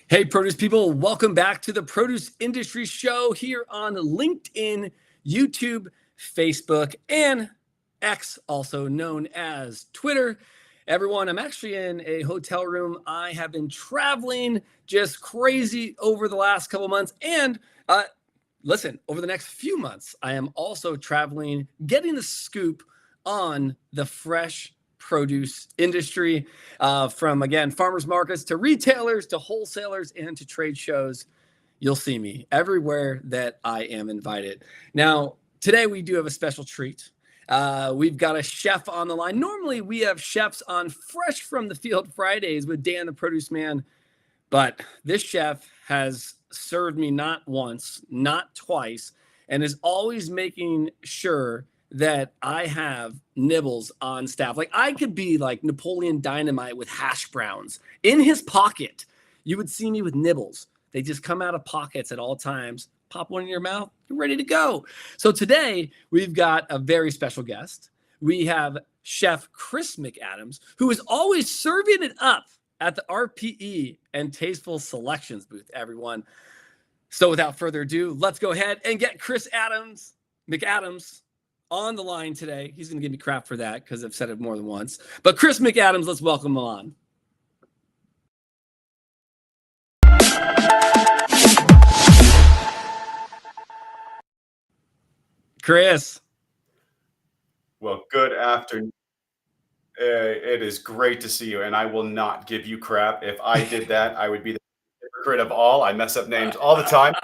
Hey, produce people, welcome back to the Produce Industry Show here on LinkedIn, YouTube, Facebook, and X, also known as Twitter. Everyone, I'm actually in a hotel room. I have been traveling just crazy over the last couple months. And listen, over the next few months, I am also traveling, getting the scoop on the fresh produce industry, from, again, farmers markets to retailers to wholesalers and to trade shows. You'll see me everywhere that I am invited. Now, today we do have a special treat. We've got a chef on the line. Normally we have chefs on Fresh from the Field Fridays with Dan the Produce Man, but this chef has served me not once, not twice, and is always making sure that I have nibbles on staff. Like, I could be like Napoleon Dynamite with hash browns in his pocket. You would see me with nibbles. They just come out of pockets at all times. Pop one in your mouth, you're ready to go. So today we've got a very special guest. We have Chef Chris McAdams, who is always serving it up at the RPE and Tasteful Selections booth, everyone. So without further ado, let's go ahead and get Chris McAdams on the line today. He's going to give me crap for that because I've said it more than once. But Chris McAdams, let's welcome him on. Chris. Well, good afternoon. It is great to see you, and I will not give you crap. If I did that, I would be the hypocrite of all. I mess up names all the time.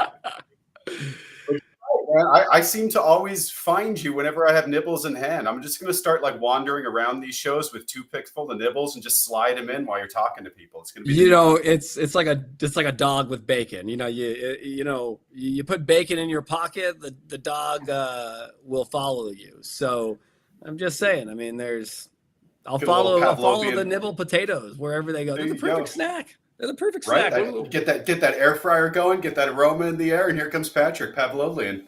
I seem to always find you whenever I have nibbles in hand. I'm just going to start like wandering around these shows with toothpicks full of nibbles and just slide them in while you're talking to people. It's going to be, it's like a dog with bacon. You put bacon in your pocket, the dog will follow you. So I'm just saying. I mean, I'll follow the nibble potatoes wherever they go. They're the perfect snack. They're the perfect snack. Get that air fryer going, get that aroma in the air, and here comes Patrick Pavlovian.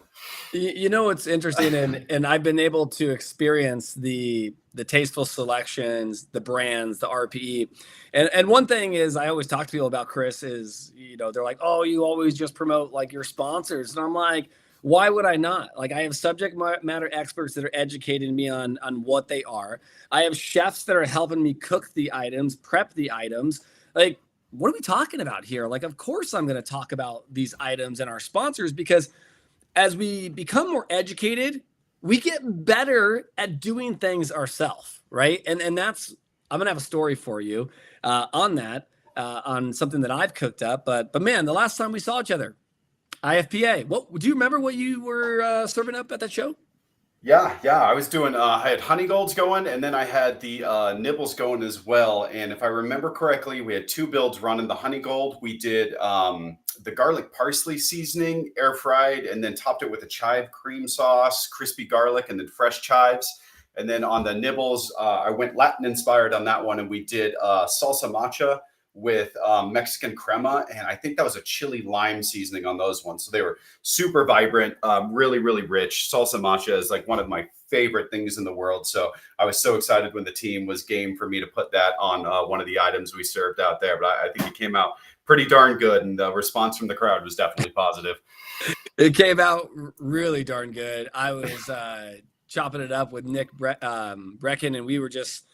It's interesting, and I've been able to experience the Tasteful Selections, the brands, the RPE, and one thing is I always talk to people about, Chris, is they're like, oh, you always just promote like your sponsors, and I'm like, why would I not? Like, I have subject matter experts that are educating me on what they are. I have chefs that are helping me cook the items, prep the items. Like, what are we talking about here? Like, of course I'm going to talk about these items and our sponsors, because as we become more educated, we get better at doing things ourselves, right? And that's, I'm going to have a story for you on that, on something that I've cooked up. But man, the last time we saw each other, IFPA. Do you remember what you were serving up at that show? Yeah. I was doing, I had honey golds going, and then I had the nibbles going as well. And if I remember correctly, we had two builds running. The honey gold, we did the garlic parsley seasoning, air fried, and then topped it with a chive cream sauce, crispy garlic, and then fresh chives. And then on the nibbles, I went Latin inspired on that one, and we did salsa macha with Mexican crema, and I think that was a chili lime seasoning on those ones. So they were super vibrant, really, really rich. Salsa macha is like one of my favorite things in the world. So I was so excited when the team was game for me to put that on one of the items we served out there. But I think it came out pretty darn good, and the response from the crowd was definitely positive. It came out really darn good. I was chopping it up with Nick Brecken, and we were just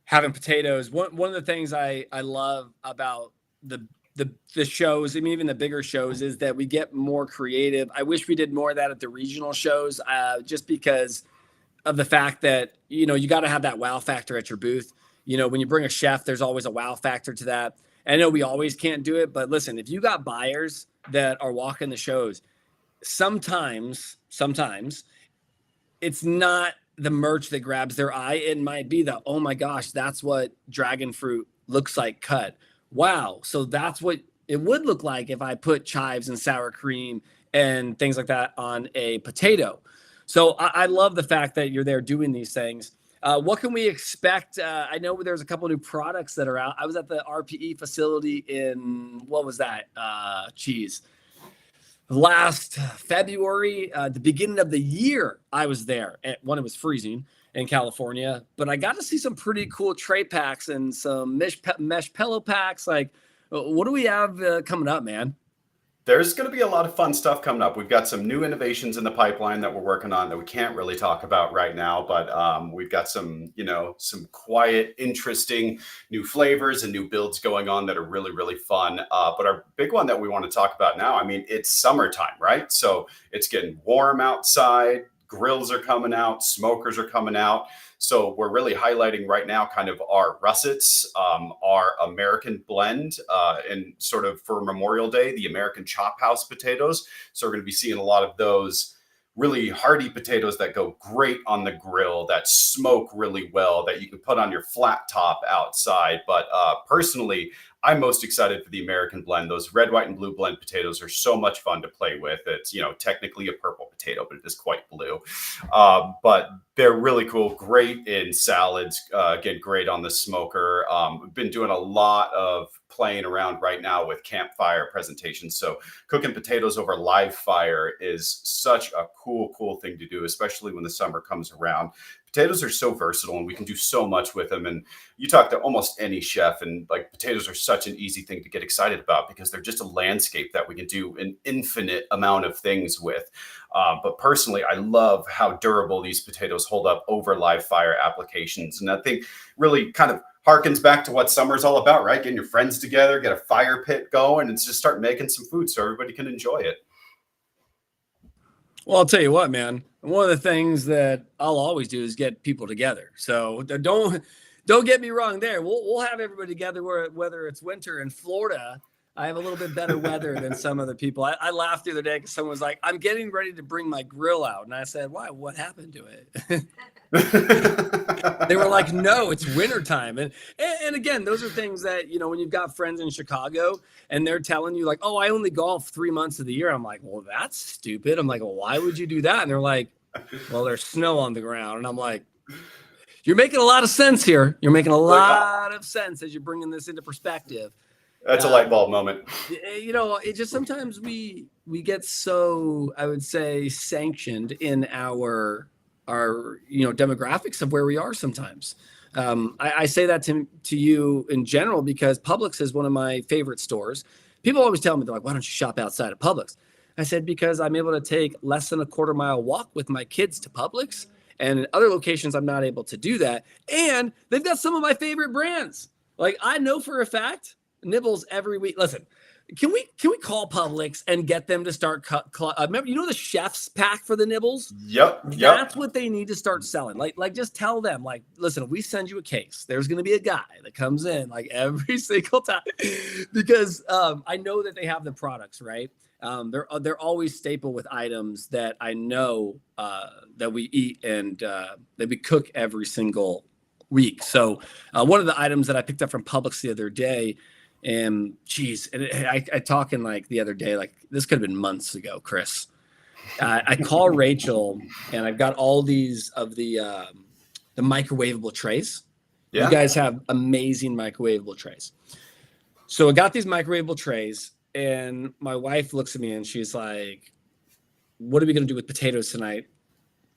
having potatoes. One of the things I love about the shows, I mean, even the bigger shows, is that we get more creative. I wish we did more of that at the regional shows, just because of the fact that, you got to have that wow factor at your booth. When you bring a chef, there's always a wow factor to that. And I know we always can't do it, but listen, if you got buyers that are walking the shows, sometimes it's not the merch that grabs their eye. It might be the, oh my gosh, that's what dragon fruit looks like cut. Wow. So that's what it would look like if I put chives and sour cream and things like that on a potato. So I love the fact that you're there doing these things. What can we expect? I know there's a couple new products that are out. I was at the RPE facility in, what was that? Last February, the beginning of the year, I was there when it was freezing in California, but I got to see some pretty cool tray packs and some mesh pillow packs. Like, What do we have coming up, man? There's going to be a lot of fun stuff coming up. We've got some new innovations in the pipeline that we're working on that we can't really talk about right now, but we've got some, some quiet, interesting new flavors and new builds going on that are really, really fun. But our big one that we want to talk about now, I mean, it's summertime, right? So it's getting warm outside. Grills are coming out, smokers are coming out. So we're really highlighting right now kind of our russets, our American blend, and sort of for Memorial Day, the American chop house potatoes. So we're going to be seeing a lot of those really hearty potatoes that go great on the grill, that smoke really well, that you can put on your flat top outside. But personally, I'm most excited for the American blend. Those red, white, and blue blend potatoes are so much fun to play with. It's, technically a purple potato, but it is quite blue. But they're really cool. Great in salads. Again, great on the smoker. We've been doing a lot of playing around right now with campfire presentations. So cooking potatoes over live fire is such a cool thing to do, especially when the summer comes around. Potatoes are so versatile and we can do so much with them. And you talk to almost any chef and like potatoes are such an easy thing to get excited about because they're just a landscape that we can do an infinite amount of things with. But personally, I love how durable these potatoes hold up over live fire applications. And I think really kind of harkens back to what summer's all about, right? Getting your friends together, get a fire pit going and just start making some food so everybody can enjoy it. Well, I'll tell you what, man. One of the things that I'll always do is get people together. So don't get me wrong there. We'll have everybody together whether it's winter in Florida. I have a little bit better weather than some other people. I laughed the other day because someone was like, I'm getting ready to bring my grill out. And I said, why? What happened to it? They were like, no, it's wintertime. And again, those are things that, when you've got friends in Chicago and they're telling you like, oh, I only golf 3 months of the year. I'm like, well, that's stupid. I'm like, well, why would you do that? And they're like, well, there's snow on the ground. And I'm like, you're making a lot of sense here. You're making a lot of sense as you're bringing this into perspective. That's a light bulb moment. It just sometimes we get so, I would say, sanctioned in our demographics of where we are sometimes. I say that to you in general because Publix is one of my favorite stores. People always tell me, they're like, why don't you shop outside of Publix? I said, because I'm able to take less than a quarter-mile walk with my kids to Publix. And in other locations, I'm not able to do that. And they've got some of my favorite brands. Like I know for a fact, Nibbles every week. Listen, can we call Publix and get them to start remember, the chef's pack for the Nibbles? Yep. That's what they need to start selling. Like just tell them, like, listen, if we send you a case, there's going to be a guy that comes in like every single time because I know that they have the products, right? They're always staple with items that I know that we eat and that we cook every single week. So one of the items that I picked up from Publix the other day, and I talking like the other day, like this could have been months ago, Chris. I call Rachel and I've got all these of the microwavable trays. Yeah. You guys have amazing microwavable trays. So I got these microwavable trays and my wife looks at me and she's like, what are we going to do with potatoes tonight?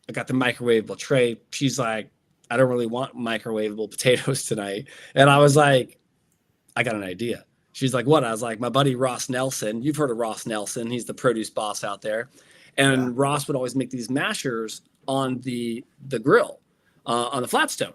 I got the microwavable tray. She's like, I don't really want microwavable potatoes tonight. And I was like, I got an idea. She's like, what? I was like, my buddy Ross Nelson. You've heard of Ross Nelson. He's the produce boss out there. And Ross would always make these mashers on the grill, on the flatstone.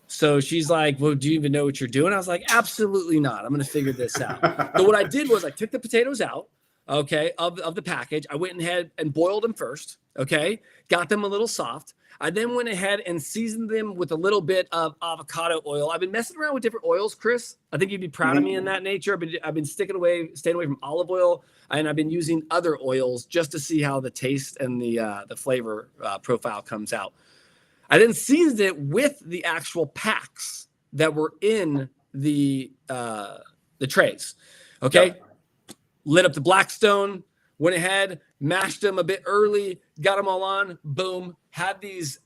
So she's like, well, do you even know what you're doing? I was like, absolutely not. I'm going to figure this out. So what I did was I took the potatoes out, okay, of the package. I went ahead and boiled them first, okay, got them a little soft. I then went ahead and seasoned them with a little bit of avocado oil. I've been messing around with different oils, Chris. I think you'd be proud of me in that nature. But I've been staying away from olive oil, and I've been using other oils just to see how the taste and the flavor profile comes out. I then seasoned it with the actual packs that were in the trays. Okay, lit up the Blackstone. Went ahead, mashed them a bit early, got them all on, boom, had these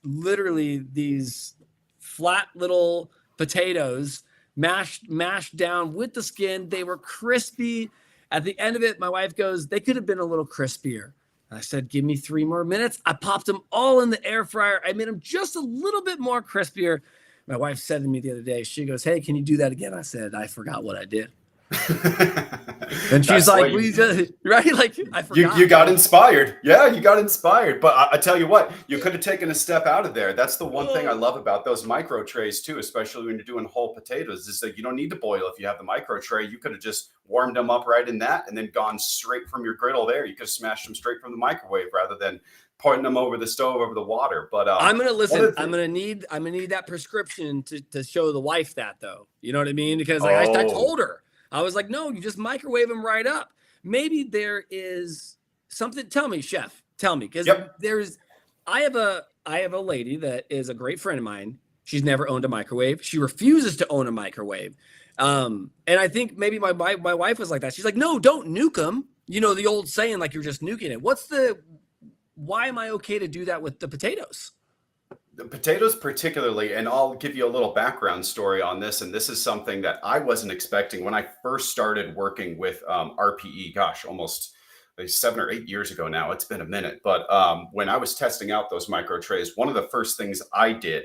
flat little potatoes mashed down with the skin. They were crispy. At the end of it, my wife goes, they could have been a little crispier. I said, give me 3 more minutes. I popped them all in the air fryer. I made them just a little bit more crispier. My wife said to me the other day, she goes, hey, can you do that again? I said, I forgot what I did. And she's That's why like, we just, right? Like, I forgot. you got inspired. Yeah, you got inspired. But I tell you what, you could have taken a step out of there. That's the one thing I love about those micro trays too, especially when you're doing whole potatoes, is that you don't need to boil if you have the micro tray. You could have just warmed them up right in that and then gone straight from your griddle there. You could have smashed them straight from the microwave rather than putting them over the stove over the water. But I'm gonna listen. I'm gonna need that prescription to show the wife that, though. You know what I mean? Because like I told her, I was like, no, you just microwave them right up. Maybe there is something. Tell me, chef. Tell me, because I have a lady that is a great friend of mine. She's never owned a microwave. She refuses to own a microwave. And I think maybe my wife was like that. She's like, no, don't nuke them. You know, the old saying, like, you're just nuking it. Why am I okay to do that with the potatoes? The potatoes particularly, and I'll give you a little background story on this. And this is something that I wasn't expecting when I first started working with RPE, gosh, almost 7 or 8 years ago now. It's been a minute. But when I was testing out those micro trays, one of the first things I did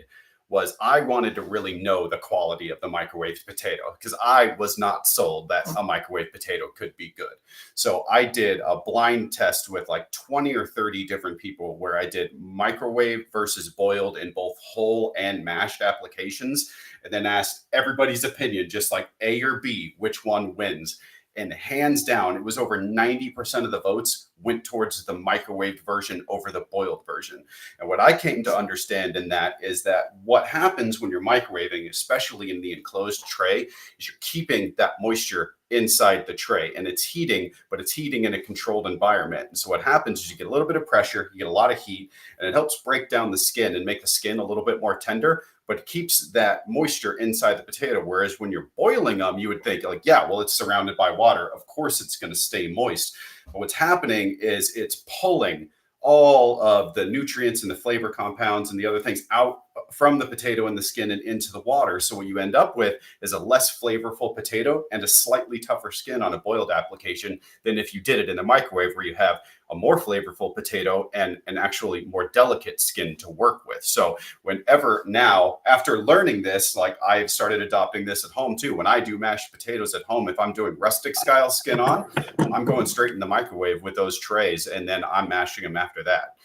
was I wanted to really know the quality of the microwave potato, because I was not sold that a microwave potato could be good. So I did a blind test with like 20 or 30 different people where I did microwave versus boiled in both whole and mashed applications, and then asked everybody's opinion, just like A or B, which one wins. And hands down, it was over 90% of the votes went towards the microwaved version over the boiled version. And what I came to understand in that is that what happens when you're microwaving, especially in the enclosed tray, is you're keeping that moisture inside the tray, and it's heating, but it's heating in a controlled environment. And so what happens is you get a little bit of pressure, you get a lot of heat, and it helps break down the skin and make the skin a little bit more tender, but keeps that moisture inside the potato. Whereas when you're boiling them, you would think like, yeah, well, it's surrounded by water. Of course, it's going to stay moist. But what's happening is it's pulling all of the nutrients and the flavor compounds and the other things out from the potato and the skin and into the water. So what you end up with is a less flavorful potato and a slightly tougher skin on a boiled application than if you did it in the microwave, where you have a more flavorful potato and an actually more delicate skin to work with. So whenever now, after learning this, like I've started adopting this at home too. When I do mashed potatoes at home, if I'm doing rustic style skin on, I'm going straight in the microwave with those trays, and then I'm mashing them after that.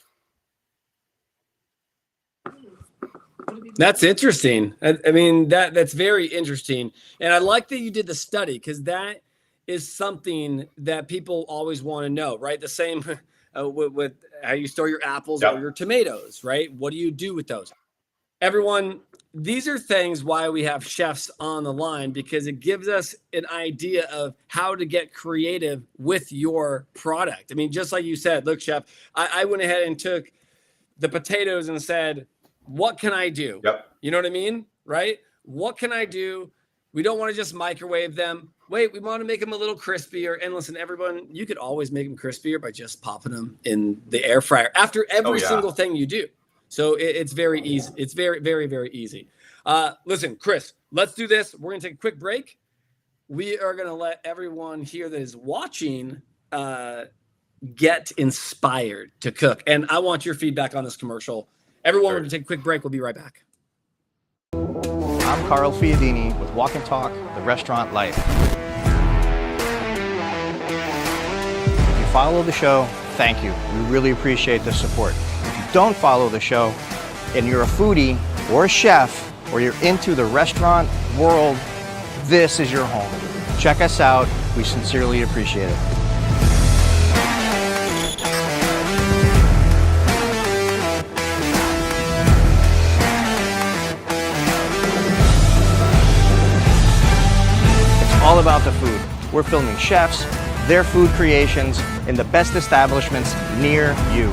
That's interesting. I mean, that's very interesting. And I like that you did the study, because that is something that people always want to know, right? The same with how you store your apples or your tomatoes, right? What do you do with those? Everyone, these are things why we have chefs on the line, because it gives us an idea of how to get creative with your product. I mean, just like you said, look, chef, I went ahead and took the potatoes and said, what can I do? You know what I mean? Right? What can I do? We don't want to just microwave them. Wait, we want to make them a little crispier. And listen, everyone, you could always make them crispier by just popping them in the air fryer after every single thing you do. So it's very easy. It's very, very, very easy. Listen, Chris, let's do this. We're going to take a quick break. We are going to let everyone here that is watching get inspired to cook. And I want your feedback on this commercial. Everyone, we're going to take a quick break. We'll be right back. I'm Carl Fiadini with Walk and Talk, The Restaurant Life. If you follow the show, thank you. We really appreciate the support. If you don't follow the show and you're a foodie or a chef or you're into the restaurant world, this is your home. Check us out. We sincerely appreciate it. All about the food. We're filming chefs, their food creations in the best establishments near you.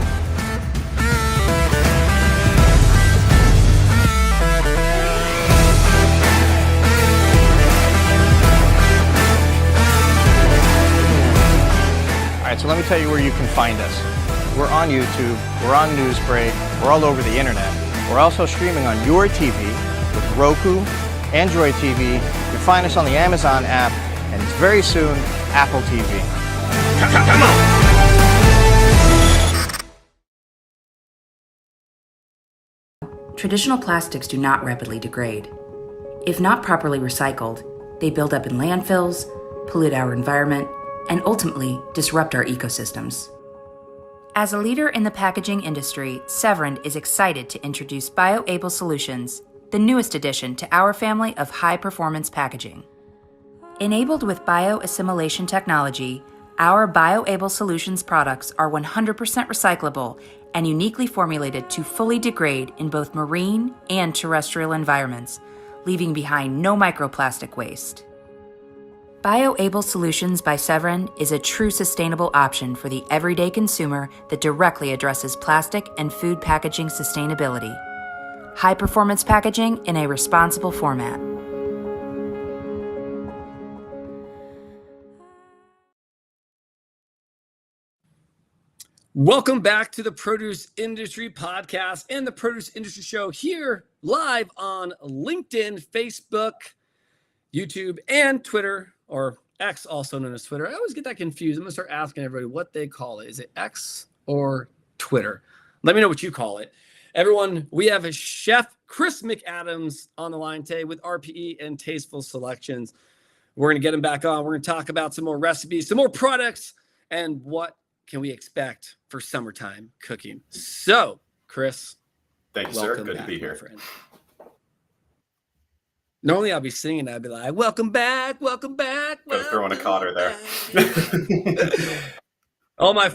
All right, so let me tell you where you can find us. We're on YouTube, we're on Newsbreak, we're all over the internet. We're also streaming on your TV with Roku, Android TV. You can find us on the Amazon app, and very soon, Apple TV. Come on! Traditional plastics do not rapidly degrade. If not properly recycled, they build up in landfills, pollute our environment, and ultimately disrupt our ecosystems. As a leader in the packaging industry, Severin is excited to introduce Bioable Solutions, the newest addition to our family of high-performance packaging. Enabled with bioassimilation technology, our Bioable Solutions products are 100% recyclable and uniquely formulated to fully degrade in both marine and terrestrial environments, leaving behind no microplastic waste. Bioable Solutions by Severin is a true sustainable option for the everyday consumer that directly addresses plastic and food packaging sustainability. High-performance packaging in a responsible format. Welcome back to the Produce Industry Podcast and the Produce Industry Show here live on LinkedIn, Facebook, YouTube, and Twitter, or X, also known as Twitter. I always get that confused. I'm going to start asking everybody what they call it. Is it X or Twitter? Let me know what you call it. Everyone, we have a chef, Chris McAdams, on the line today with RPE and Tasteful Selections. We're going to get him back on. We're going to talk about some more recipes, some more products, and what can we expect for summertime cooking. So, Chris, thank you, sir. Good to be here. Normally I'll be singing. I'd be like, welcome back, welcome back. Throwing a cotter there. All my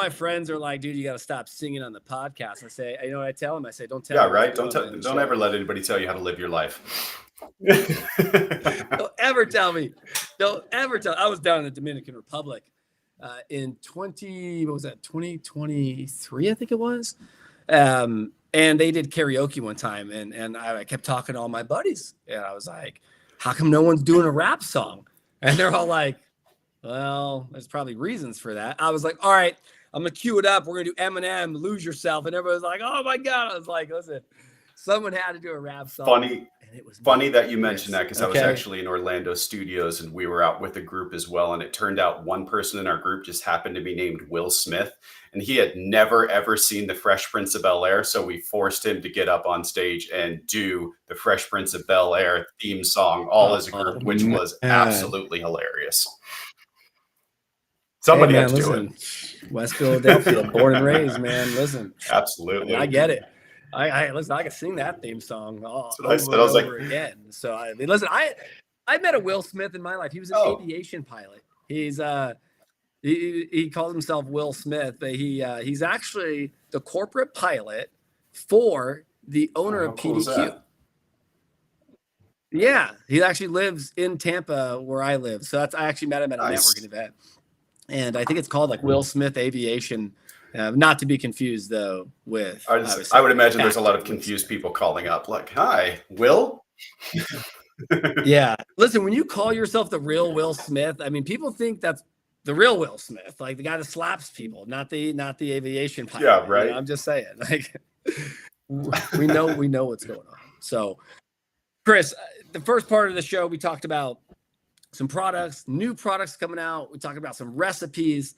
friends are like, dude, you got to stop singing on the podcast. I say, you know what I tell them? I say, don't tell yeah, them. Right. Don't ever let anybody tell you how to live your life. Don't ever tell me. Don't ever tell. I was down in the Dominican Republic in 2023, I think it was. And they did karaoke one time, and I kept talking to all my buddies, and I was like, how come no one's doing a rap song? And they're all like, well, there's probably reasons for that. I was like, all right, I'm going to cue it up. We're going to do Eminem, Lose Yourself. And everybody was like, oh my God. I was like, listen, someone had to do a rap song. Funny that you mentioned that, because I was actually in Orlando studios and we were out with a group as well. And it turned out one person in our group just happened to be named Will Smith. And he had never, ever seen The Fresh Prince of Bel-Air. So we forced him to get up on stage and do the Fresh Prince of Bel-Air theme song all as a group, which was absolutely hilarious. Somebody had to do it. West Philadelphia, born and raised, man. Listen. Absolutely. I get it. Listen, I can sing that theme song over again. So listen, I met a Will Smith in my life. He was an aviation pilot. He's he called himself Will Smith, but he's actually the corporate pilot for the owner of PDQ. Yeah, he actually lives in Tampa where I live. So I actually met him at a networking event. And I think it's called like Will Smith Aviation. Not to be confused, though, with... I would imagine there's a lot of confused people calling up like, hi, Will? Yeah. Listen, when you call yourself the real Will Smith, I mean, people think that's the real Will Smith, like the guy that slaps people, not the aviation pilot. Yeah, right. You know, I'm just saying. Like, we know what's going on. So, Chris, the first part of the show, we talked about some products, new products coming out. We talked about some recipes.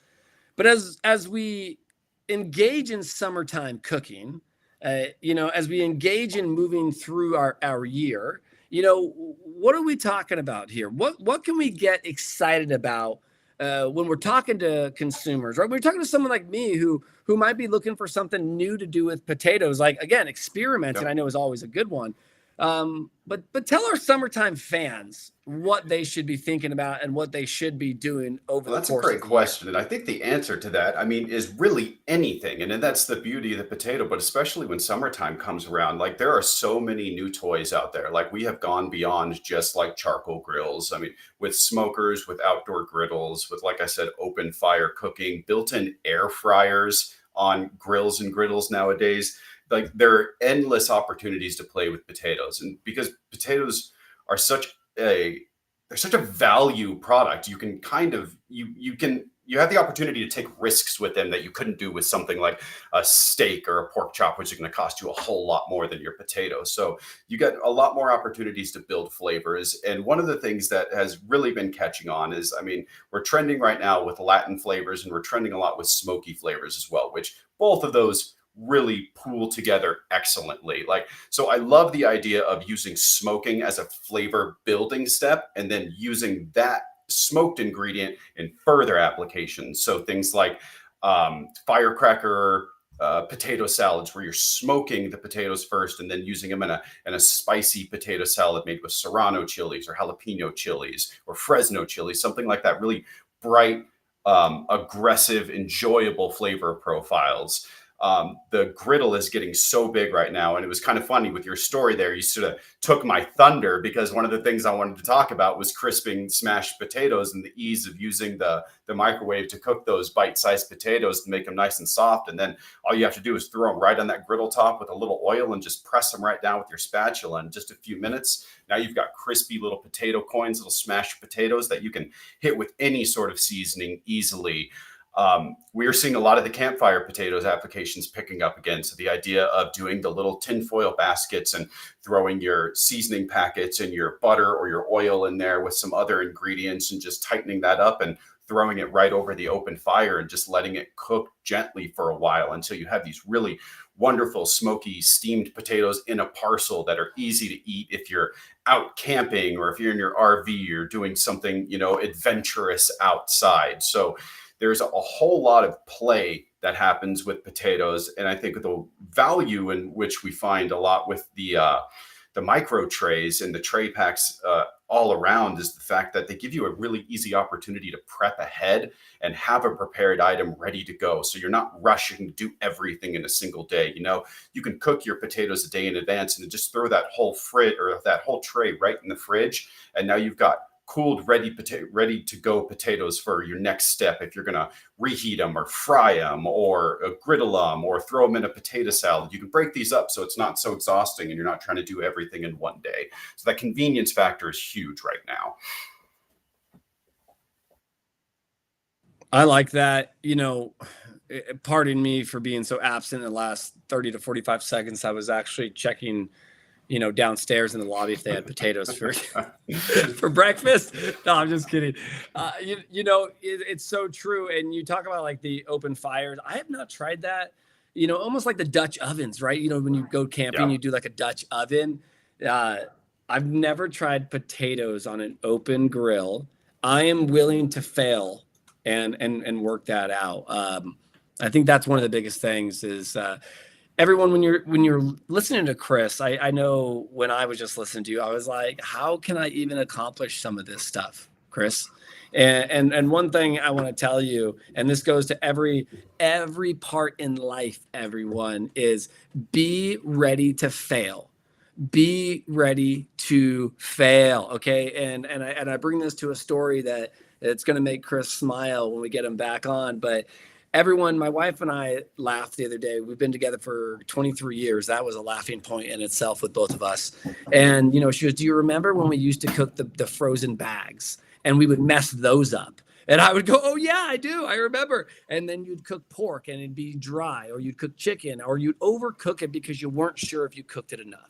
But as we engage in summertime cooking, as we engage in moving through our year, what are we talking about here? What can we get excited about when we're talking to consumers, right? We're talking to someone like me who might be looking for something new to do with potatoes. Like, again, experimenting, I know is always a good one. But tell our summertime fans what they should be thinking about and what they should be doing over the course of the year. That's a great question. And I think the answer to that, is really anything. And that's the beauty of the potato, but especially when summertime comes around, like there are so many new toys out there. Like we have gone beyond just like charcoal grills. With smokers, with outdoor griddles, with, like I said, open fire cooking, built-in air fryers on grills and griddles nowadays. Like there are endless opportunities to play with potatoes, and because potatoes are such a value product, you can you have the opportunity to take risks with them that you couldn't do with something like a steak or a pork chop, which is going to cost you a whole lot more than your potato. So you get a lot more opportunities to build flavors. And one of the things that has really been catching on is, we're trending right now with Latin flavors, and we're trending a lot with smoky flavors as well, which both of those really pool together excellently. So I love the idea of using smoking as a flavor building step and then using that smoked ingredient in further applications. So things like firecracker potato salads, where you're smoking the potatoes first and then using them in a spicy potato salad made with serrano chilies or jalapeno chilies or Fresno chilies, something like that. Really bright, aggressive, enjoyable flavor profiles. The griddle is getting so big right now. And it was kind of funny with your story there. You sort of took my thunder, because one of the things I wanted to talk about was crisping smashed potatoes and the ease of using the microwave to cook those bite-sized potatoes to make them nice and soft. And then all you have to do is throw them right on that griddle top with a little oil and just press them right down with your spatula in just a few minutes. Now you've got crispy little potato coins, little smashed potatoes that you can hit with any sort of seasoning easily. We are seeing a lot of the campfire potatoes applications picking up again. So the idea of doing the little tinfoil baskets and throwing your seasoning packets and your butter or your oil in there with some other ingredients and just tightening that up and throwing it right over the open fire and just letting it cook gently for a while until you have these really wonderful smoky steamed potatoes in a parcel that are easy to eat if you're out camping or if you're in your RV or doing something, adventurous outside. So there's a whole lot of play that happens with potatoes. And I think the value in which we find a lot with the micro trays and the tray packs all around is the fact that they give you a really easy opportunity to prep ahead and have a prepared item ready to go. So you're not rushing to do everything in a single day. You can cook your potatoes a day in advance and just throw that whole that whole tray right in the fridge. And now you've got cooled, ready to go potatoes for your next step. If you're going to reheat them or fry them or griddle them or throw them in a potato salad, you can break these up so it's not so exhausting and you're not trying to do everything in one day. So that convenience factor is huge right now. I like that. Pardon me for being so absent in the last 30 to 45 seconds. I was actually checking downstairs in the lobby if they had potatoes for breakfast. No, I'm just kidding. It's so true. And you talk about like the open fires. I have not tried that, almost like the Dutch ovens, right? When you go camping, you do like a Dutch oven. I've never tried potatoes on an open grill. I am willing to fail and work that out. I think that's one of the biggest things is, everyone, when you're listening to Chris, I know when I was just listening to you, I was like, how can I even accomplish some of this stuff, Chris? And one thing I want to tell you, and this goes to every part in life, everyone, is be ready to fail. Be ready to fail. Okay. And I bring this to a story that it's going to make Chris smile when we get him back on, but everyone, my wife and I laughed the other day. We've been together for 23 years. That was a laughing point in itself with both of us. And, she goes, do you remember when we used to cook the frozen bags and we would mess those up? And I would go, oh, yeah, I do. I remember. And then you'd cook pork and it'd be dry, or you'd cook chicken, or you'd overcook it because you weren't sure if you cooked it enough.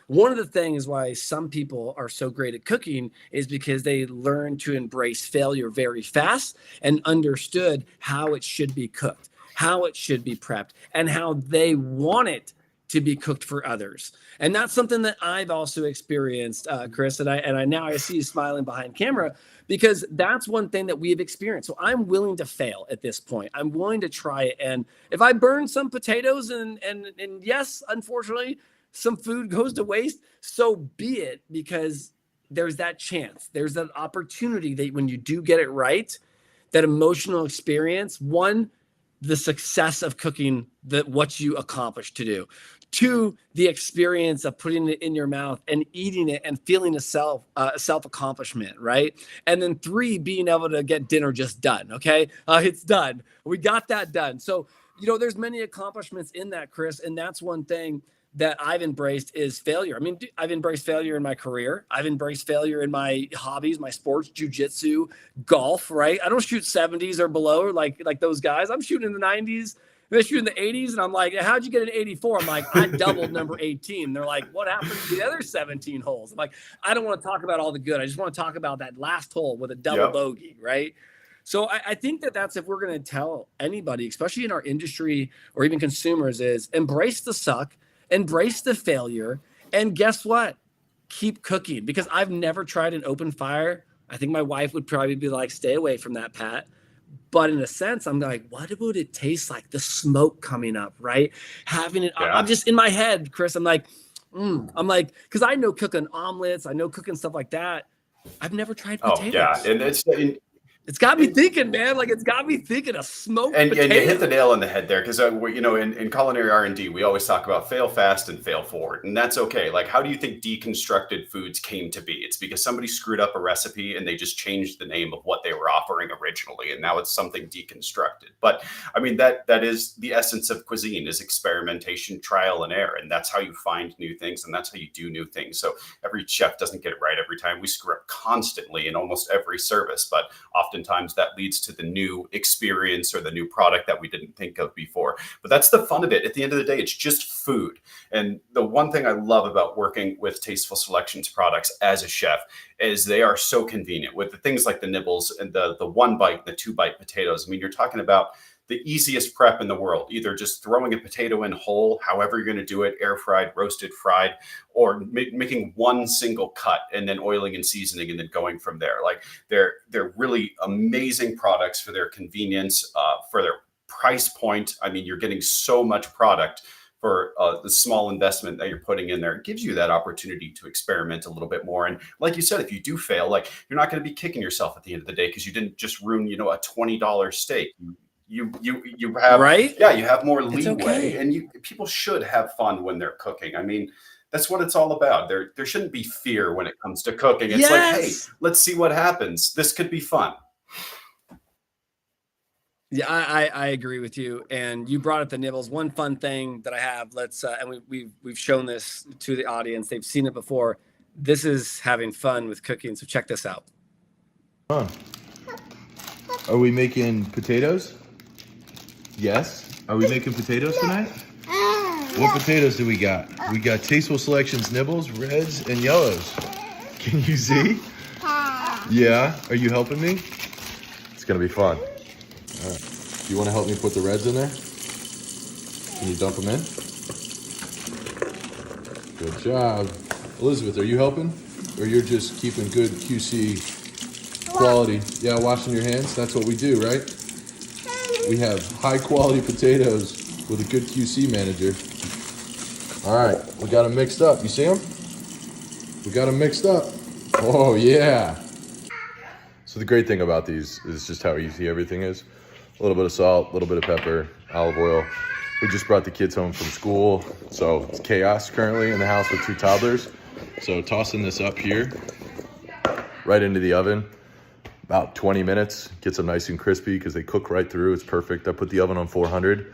One of the things why some people are so great at cooking is because they learned to embrace failure very fast and understood how it should be cooked, how it should be prepped, and how they want it to be cooked for others. And that's something that I've also experienced, Chris, and I now I see you smiling behind camera, because that's one thing that we've experienced. So I'm willing to fail at this point. I'm willing to try it. And if I burn some potatoes and yes, unfortunately, some food goes to waste, so be it, because there's that chance. There's that opportunity that when you do get it right, that emotional experience, one, the success of cooking, what you accomplished to do. Two, the experience of putting it in your mouth and eating it and feeling a self-accomplishment, right? And then three, being able to get dinner just done, okay? It's done. We got that done. So, there's many accomplishments in that, Chris, and that's one thing that I've embraced is failure. I mean, I've embraced failure in my career. I've embraced failure in my hobbies, my sports, jujitsu, golf, right? I don't shoot 70s or below like those guys. I'm shooting in the 90s. They shoot in the 80s. And I'm like, how'd you get an 84? I'm like, I doubled number 18. They're like, what happened to the other 17 holes? I'm like, I don't want to talk about all the good. I just want to talk about that last hole with a double bogey, right? So I think that's if we're going to tell anybody, especially in our industry or even consumers, is embrace the suck, embrace the failure, and guess what? Keep cooking. Because I've never tried an open fire. I think my wife would probably be like, stay away from that, Pat. But in a sense, I'm like, what would it taste like? The smoke coming up, right? Having it, Yeah. I'm just in my head, Chris. I'm like, I'm like, because I know cooking omelets, I know cooking stuff like that. I've never tried potatoes. Oh yeah, and it's got me thinking, man. Like it's got me thinking of smoked and potato. you hit the nail on the head there, because you know, in culinary R&D, we always talk about fail fast and fail forward, and that's okay. Like, how do you think deconstructed foods came to be? It's because somebody screwed up a recipe and they just changed the name of what they were offering originally, and now it's something deconstructed. But I mean, that is the essence of cuisine, is experimentation, trial and error, and that's how you find new things, and that's how you do new things. So every chef doesn't get it right every time. We screw up constantly in almost every service, but oftentimes that leads to the new experience or the new product that we didn't think of before. But that's the fun of it. At the end of the day, it's just food. And the one thing I love about working with Tasteful Selections products as a chef is they are so convenient with the things like the nibbles and the 1-bite, the 2-bite potatoes. I mean, you're talking about the easiest prep in the world, either just throwing a potato in whole, however you're going to do it, air fried, roasted, fried, or making one single cut and then oiling and seasoning and then going from there. Like they're really amazing products for their convenience, for their price point. I mean, you're getting so much product for the small investment that you're putting in there. It gives you that opportunity to experiment a little bit more. And like you said, if you do fail, like you're not going to be kicking yourself at the end of the day because you didn't just ruin, you know, a $20 steak. You have, right? Yeah, you have more leeway, okay. and people should have fun when they're cooking. I mean, that's what it's all about. There shouldn't be fear when it comes to cooking. It's like, hey, let's see what happens. This could be fun. Yeah, I agree with you. And you brought up the nibbles. One fun thing that I have, and we've shown this to the audience. They've seen it before. This is having fun with cooking. So check this out. Huh. Are we making potatoes? Yes. Are we making potatoes tonight? What potatoes do we got? We got Tasteful Selections nibbles, reds, and yellows. Can you see? Yeah. Are you helping me? It's gonna be fun. All right. Do you want to help me put the reds in there? Can you dump them in? Good job. Elizabeth, are you helping? Or you're just keeping good QC quality? Yeah, washing your hands? That's what we do, right? We have high quality potatoes with a good QC manager. All right, we got them mixed up. You see them? We got them mixed up. Oh yeah. So the great thing about these is just how easy everything is. A little bit of salt, a little bit of pepper, olive oil. We just brought the kids home from school, so it's chaos currently in the house with 2 toddlers. So tossing this up here, right into the oven. About 20 minutes, gets them nice and crispy because they cook right through. It's perfect. I put the oven on 400,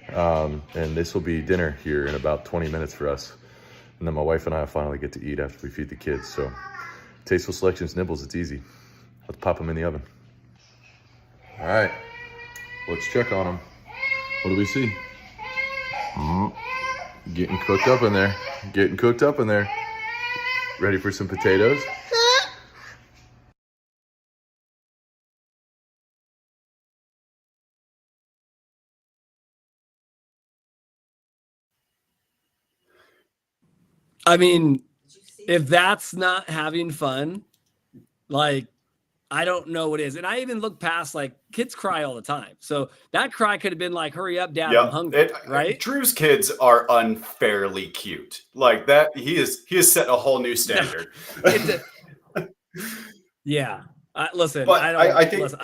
and this will be dinner here in about 20 minutes for us. And then my wife and I finally get to eat after we feed the kids. So Tasteful Selections nibbles, it's easy. Let's pop them in the oven. All right, let's check on them. What do we see? Getting cooked up in there. Getting cooked up in there. Ready for some potatoes? I mean, if that's not having fun, like, I don't know what is. And I even look past, like, kids cry all the time. So that cry could have been like, hurry up, Dad, I'm hungry, right? Drew's kids are unfairly cute. Like that, he is set a whole new standard. Yeah. Listen, but I think listen,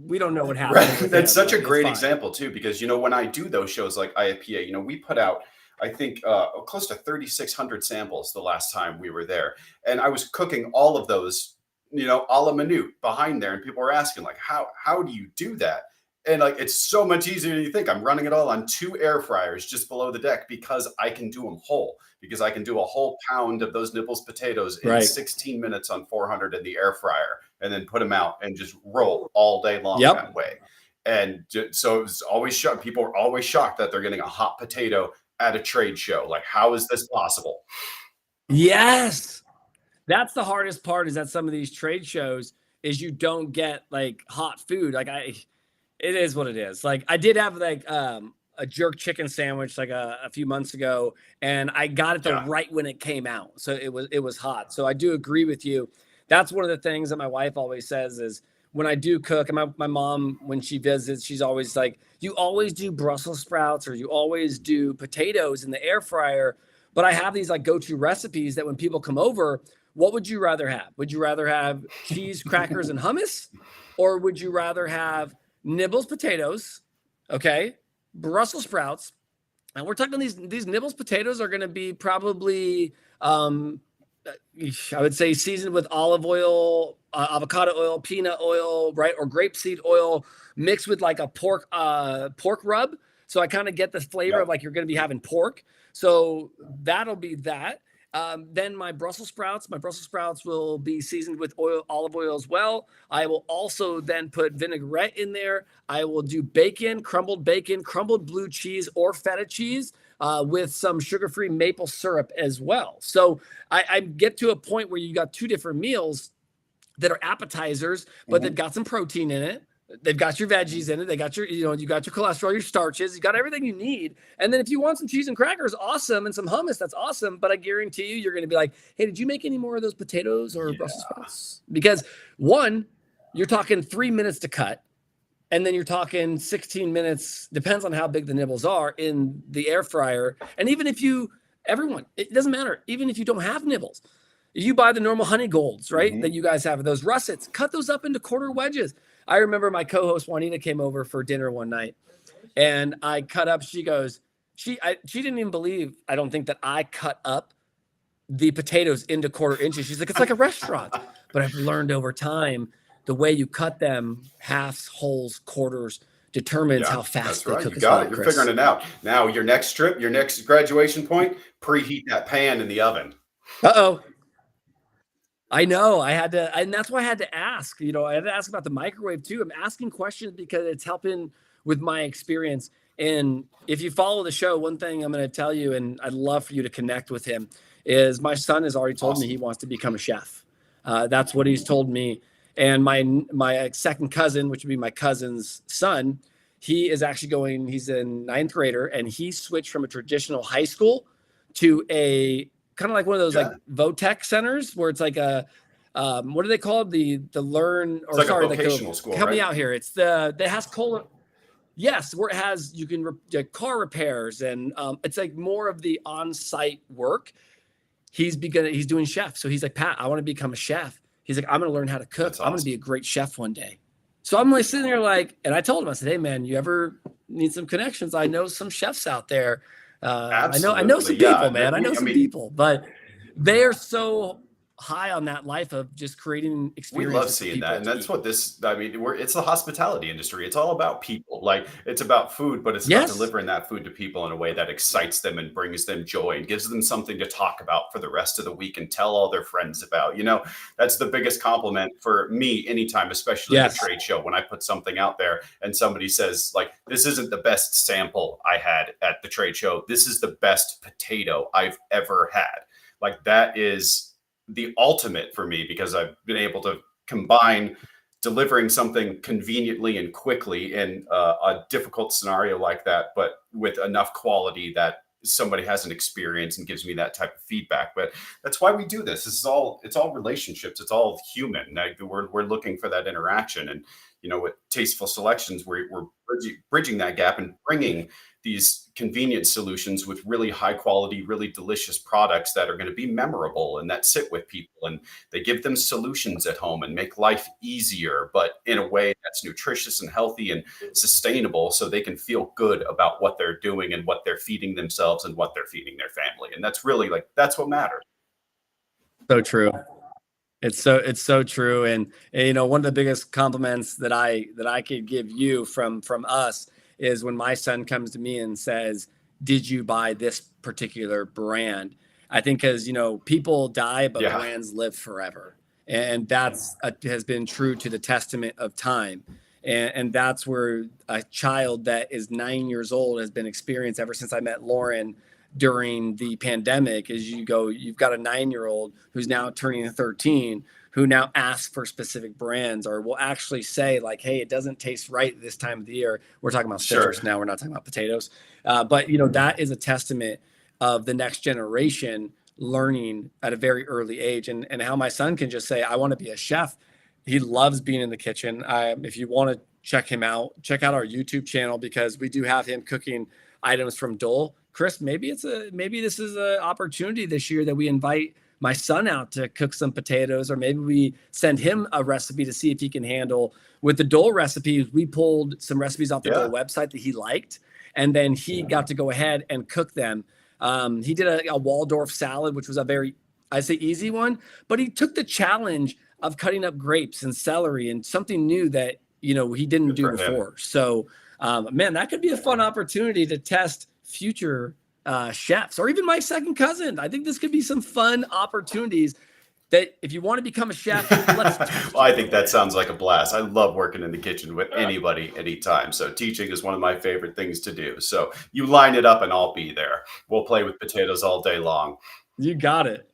we don't know what happened. Right? That's such a great example too, because, you know, when I do those shows like IFPA, you know, we put out, I think, close to 3,600 samples the last time we were there. And I was cooking all of those, you know, a la minute behind there. And people were asking, like, how do you do that? And like, it's so much easier than you think. I'm running it all on 2 air fryers just below the deck because I can do them whole, because I can do a whole pound of those nibbles potatoes in 16 minutes on 400 in the air fryer, and then put them out and just roll all day long that way. And so it was always shocked. People were always shocked that they're getting a hot potato at a trade show. Like, how is this possible? Yes. That's the hardest part, is at some of these trade shows is you don't get like hot food. Like it is what it is. Like I did have like a jerk chicken sandwich like a few months ago, and I got it right when it came out. So it was hot. So I do agree with you that's one of the things that my wife always says is when I do cook, and my mom, when she visits, she's always like, you always do Brussels sprouts or you always do potatoes in the air fryer. But I have these like go-to recipes that when people come over, what would you rather have? Would you rather have cheese, crackers, and hummus? Or would you rather have Nibbles potatoes, okay, Brussels sprouts? And we're talking these Nibbles potatoes are going to be probably, I would say, seasoned with olive oil, avocado oil, peanut oil, right, or grapeseed oil, mixed with like a pork rub. So I kind of get the flavor of like you're going to be having pork. So that'll be that. Then my Brussels sprouts will be seasoned with olive oil as well. I will also then put vinaigrette in there. I will do bacon, crumbled blue cheese or feta cheese with some sugar-free maple syrup as well. So I get to a point where you got two different meals that are appetizers, but they've got some protein in it. They've got your veggies in it. They got you got your cholesterol, your starches. You got everything you need. And then if you want some cheese and crackers, awesome. And some hummus, that's awesome. But I guarantee you're going to be like, hey, did you make any more of those potatoes or Brussels sprouts? Because one, you're talking 3 minutes to cut. And then you're talking 16 minutes, depends on how big the nibbles are in the air fryer. And even if it doesn't matter. Even if you don't have nibbles, you buy the normal honey golds, right? That you guys have, those russets, cut those up into quarter wedges. I remember my co-host Juanita came over for dinner one night and I cut up, she goes, she didn't even believe, I don't think, that I cut up the potatoes into quarter inches. She's like, it's like a restaurant. But I've learned over time, the way you cut them, halves, wholes, quarters, determines how fast they cook. You got it. You're figuring it out. Now your next trip, your next graduation point, preheat that pan in the oven. Uh-oh. I know I had to, and that's why I had to ask, I had to ask about the microwave too. I'm asking questions because it's helping with my experience. And if you follow the show, one thing I'm going to tell you, and I'd love for you to connect with him, is my son has already told me he wants to become a chef. That's what he's told me. And my second cousin, which would be my cousin's son, he is actually he's a 9th grader, and he switched from a traditional high school to a kind of like one of those like VOTEC centers where it's like a what are they called? The learn or like sorry, a vocational school. Help right? me out here. It's that has yes, where it has you can car repairs and it's like more of the on-site work. He's doing chef, so he's like, Pat, I want to become a chef. He's like, I'm going to learn how to cook. Awesome. I'm going to be a great chef one day. So I'm like sitting there like, and I told him, I said, hey man, you ever need some connections? I know some chefs out there. I know some people, man. I know some people, but they are so high on that life of just creating experiences. We love seeing that. And that's what it's the hospitality industry. It's all about people. Like it's about food, but it's about delivering that food to people in a way that excites them and brings them joy and gives them something to talk about for the rest of the week and tell all their friends about. That's the biggest compliment for me anytime, especially at a trade show, when I put something out there and somebody says like, this isn't the best sample I had at the trade show. This is the best potato I've ever had. Like that is the ultimate for me, because I've been able to combine delivering something conveniently and quickly in a difficult scenario like that, but with enough quality that somebody has an experience and gives me that type of feedback. But that's why we do this. It's all relationships. It's all human. We're looking for that interaction. And, with Tasteful Selections, we're bridging that gap and bringing these convenient solutions with really high quality, really delicious products that are going to be memorable and that sit with people, and they give them solutions at home and make life easier, but in a way that's nutritious and healthy and sustainable, so they can feel good about what they're doing and what they're feeding themselves and what they're feeding their family. And that's really that's what matters. So true. It's so true. And one of the biggest compliments that I could give you from us is when my son comes to me and says, did you buy this particular brand? I think because, people die, but brands live forever. And that's has been true to the testament of time. And that's where a child that is 9 years old has been experienced ever since I met Lauren during the pandemic. Is you've got a 9-year-old who's now turning 13, who now asks for specific brands, or will actually say like, hey, it doesn't taste right this time of the year. We're talking about citrus now. We're not talking about potatoes. But that is a testament of the next generation learning at a very early age, and how my son can just say, I want to be a chef. He loves being in the kitchen. If you want to check him out, check out our YouTube channel, because we do have him cooking items from Dole. Chris, maybe this is an opportunity this year that we invite my son out to cook some potatoes, or maybe we send him a recipe to see if he can handle. With the Dole recipes, we pulled some recipes off the Dole website that he liked, and then he got to go ahead and cook them. He did a Waldorf salad, which was a very, I'd say, easy one, but he took the challenge of cutting up grapes and celery, and something new that, you know, he didn't do before. So, man, that could be a fun opportunity to test future chefs, or even my second cousin. I think this could be some fun opportunities that if you want to become a chef, well, I think that sounds like a blast. I love working in the kitchen with anybody, anytime. So teaching is one of my favorite things to do. So you line it up and I'll be there. We'll play with potatoes all day long. You got it.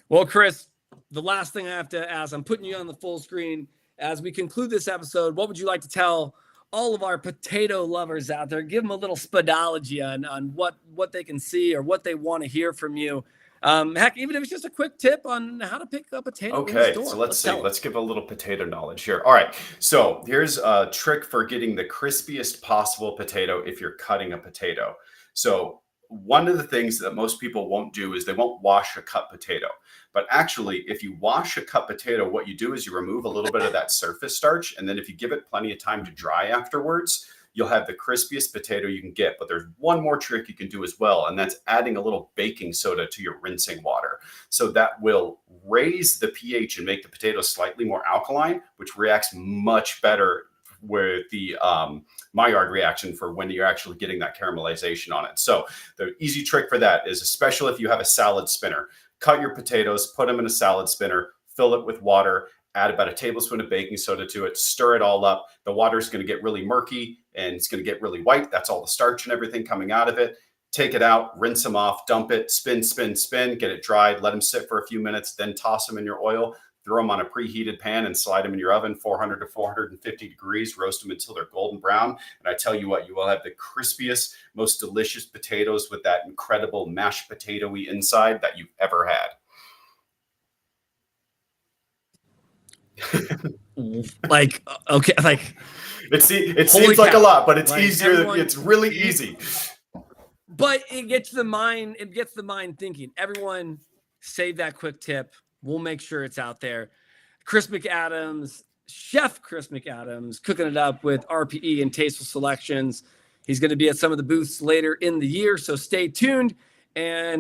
Well, Chris, the last thing I have to ask, I'm putting you on the full screen. As we conclude this episode, what would you like to tell all of our potato lovers out there? Give them a little spodology on what they can see or what they want to hear from you. Heck, even if it's just a quick tip on how to pick a potato. Okay, so let's see. Let's give a little potato knowledge here. All right, so here's a trick for getting the crispiest possible potato if you're cutting a potato. So one of the things that most people won't do is they won't wash a cut potato. But actually, if you wash a cut potato, what you do is you remove a little bit of that surface starch, and then if you give it plenty of time to dry afterwards, you'll have the crispiest potato you can get. But there's one more trick you can do as well, and that's adding a little baking soda to your rinsing water. So that will raise the pH and make the potato slightly more alkaline, which reacts much better with the Maillard reaction for when you're actually getting that caramelization on it. So the easy trick for that is, especially if you have a salad spinner, cut your potatoes, put them in a salad spinner, fill it with water, add about a tablespoon of baking soda to it, stir it all up. The water is going to get really murky and it's going to get really white. That's all the starch and everything coming out of it. Take it out, rinse them off, dump it, spin, spin, spin, get it dried, let them sit for a few minutes, then toss them in your oil, throw them on a preheated pan and slide them in your oven, 400 to 450 degrees, roast them until they're golden brown. And I tell you what, you will have the crispiest, most delicious potatoes with that incredible mashed potato-y inside that you've ever had. Like, okay, like it seems like a lot, but it's easier. It's really easy. But it gets the mind thinking. Everyone save that quick tip. We'll make sure it's out there. Chef Chris McAdams, cooking it up with RPE and Tasteful Selections. He's going to be at some of the booths later in the year, so stay tuned. And